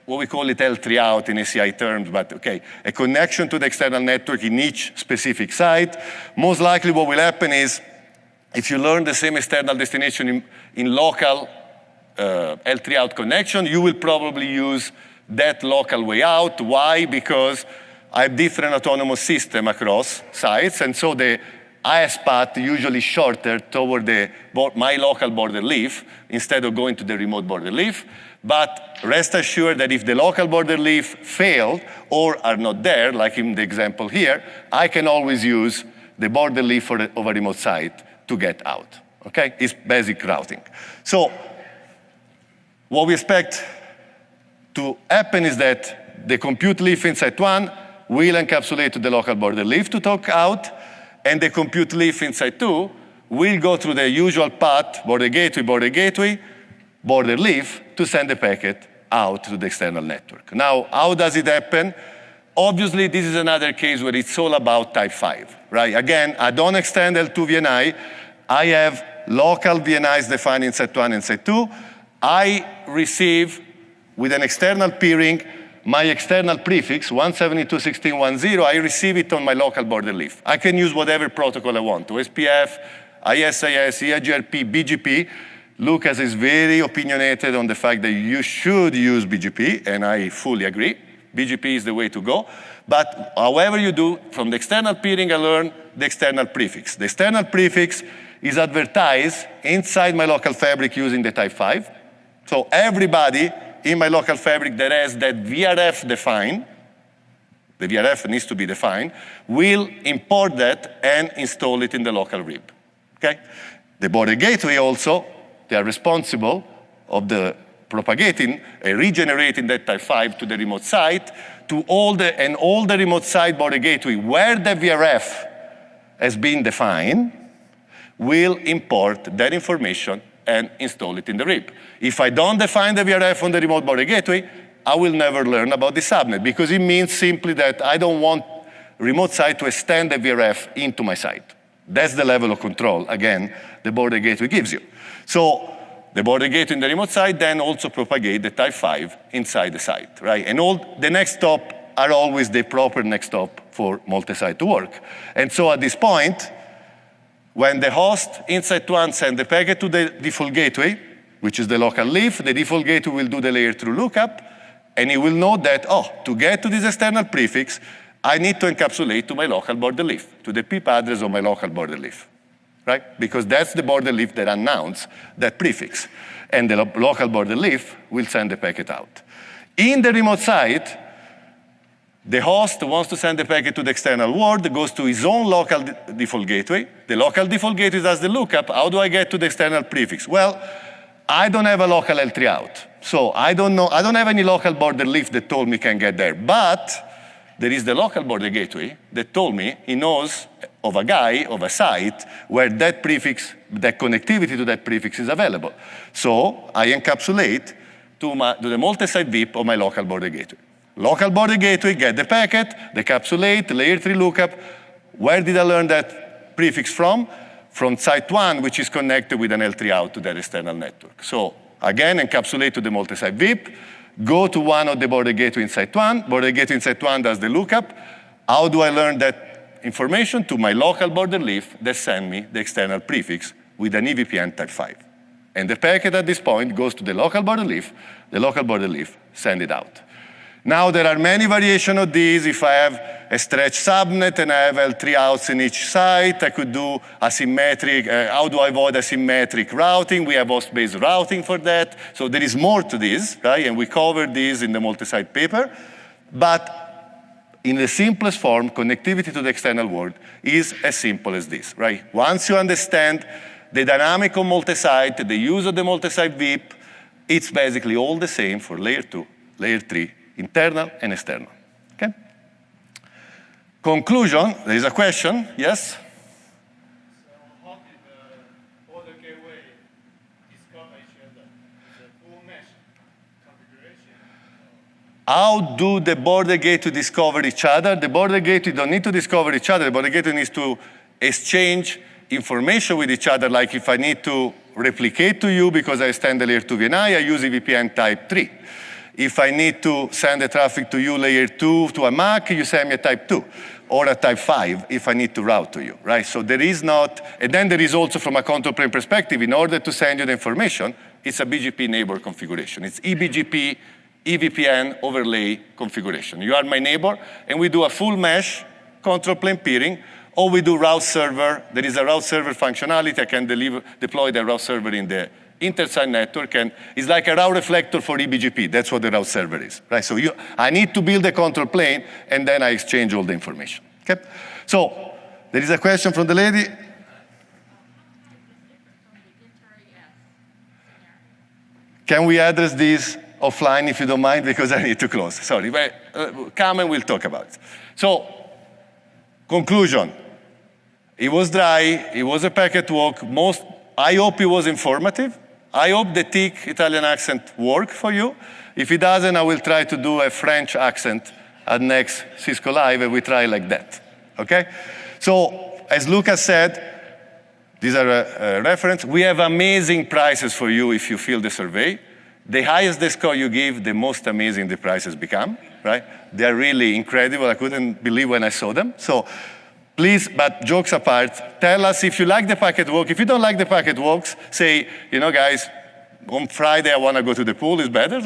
what we call it L3 out in ACI terms, but okay, a connection to the external network in each specific site. Most likely what will happen is, if you learn the same external destination in local L3 out connection, you will probably use that local way out. Why? Because I have different autonomous system across sites, and so the IS path usually shorter toward my local border leaf instead of going to the remote border leaf. But rest assured that if the local border leaf failed or are not there, like in the example here, I can always use the border leaf of a remote site to get out. Okay? It's basic routing. So what we expect to happen is that the compute leaf in site 1 will encapsulate to the local border leaf to talk out, and the compute leaf in site 2 will go through the usual path, border gateway, border leaf, to send the packet out to the external network. Now, how does it happen? Obviously, this is another case where it's all about type 5, right? Again, I don't extend L2 VNI. I have local VNIs defined in site 1 and site 2. I receive, with an external peering, my external prefix, 172.16.10, I receive it on my local border leaf. I can use whatever protocol I want, OSPF, ISIS, EIGRP, BGP. Lucas is very opinionated on the fact that you should use BGP, and I fully agree. BGP is the way to go. But however you do, from the external peering, I learn the external prefix. The external prefix is advertised inside my local fabric using the type 5. So everybody in my local fabric that has that VRF defined, the VRF needs to be defined, will import that and install it in the local RIB. Okay? The border gateway also, they are responsible of the propagating and regenerating that type 5 to the remote site, to all the remote site border gateway where the VRF has been defined will import that information and install it in the RIB. If I don't define the VRF on the remote border gateway, I will never learn about the subnet, because it means simply that I don't want remote site to extend the VRF into my site. That's the level of control, again, the border gateway gives you. So the border gateway in the remote site then also propagate the type 5 inside the site, right? And all the next stop are always the proper next stop for multi-site to work. And so at this point, when the host inside 1 sends the packet to the default gateway, which is the local leaf, the default gateway will do the layer 2 lookup, and it will know that, oh, to get to this external prefix, I need to encapsulate to my local border leaf, to the PIP address of my local border leaf. right? Because that's the border leaf that announced that prefix. And the local border leaf will send the packet out. In the remote site, the host wants to send the packet to the external world, goes to his own local default gateway. The local default gateway does the lookup. How do I get to the external prefix? Well, I don't have a local L3 out. So I don't have any local border leaf that told me can get there. But there is the local border gateway that told me he knows of a guy, of a site, where that prefix, that connectivity to that prefix is available. So I encapsulate to the multi-site VIP of my local border gateway. Local border gateway, get the packet, decapsulate, layer 3 lookup. Where did I learn that prefix from? From site 1, which is connected with an L3 out to that external network. So again, encapsulate to the multi-site VIP, go to one of the border gateway in site 1, border gateway in site 1 does the lookup. How do I learn that information? To my local border leaf that send me the external prefix with an EVPN type 5. And the packet at this point goes to the local border leaf send it out. Now there are many variations of these. If I have a stretch subnet and I have L3 outs in each site, I could do asymmetric, how do I avoid asymmetric routing? We have host-based routing for that. So there is more to this, right? And we covered this in the multi-site paper. But in the simplest form, connectivity to the external world is as simple as this, right? Once you understand the dynamic of multi-site, the use of the multi-site VIP, it's basically all the same for layer 2, layer 3, internal and external, okay? Conclusion, there is a question, yes? So how did the border gateway discover each other? The full mesh configuration? How do the border gateway discover each other? The border gateway don't need to discover each other. The border gateway needs to exchange information with each other, like if I need to replicate to you because I extend the layer 2 VNI, I use EVPN type 3. If I need to send the traffic to you layer 2 to a MAC, you send me a type 2 or a type 5 if I need to route to you, right? So there is not, and then there is also from a control plane perspective, in order to send you the information, it's a BGP neighbor configuration. It's eBGP, EVPN overlay configuration. You are my neighbor, and we do a full mesh control plane peering, or we do route server. There is a route server functionality. I can deploy the route server in the intersite network, and it's like a route reflector for eBGP. That's what the route server is, right? So I need to build a control plane, and then I exchange all the information, okay? So there is a question from the lady. Can we address this offline if you don't mind, because I need to close, sorry. But come and we'll talk about it. So, conclusion. It was dry, it was a packet walk. I hope it was informative. I hope the thick Italian accent worked for you. If it doesn't, I will try to do a French accent at next Cisco Live, and we try like that, okay? So, as Lucas said, these are a reference. We have amazing prices for you if you fill the survey. The highest the score you give, the most amazing the prices become, right? They're really incredible. I couldn't believe when I saw them. So, please, but jokes apart, tell us if you like the packet walk. If you don't like the packet walks, say, you know, guys, on Friday I want to go to the pool, it's better.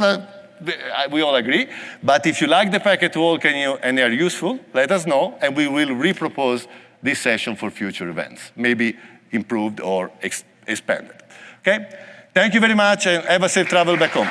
We all agree. But if you like the packet walk and they are useful, let us know, and we will repropose this session for future events, maybe improved or expanded. Okay? Thank you very much, and have a safe travel back home.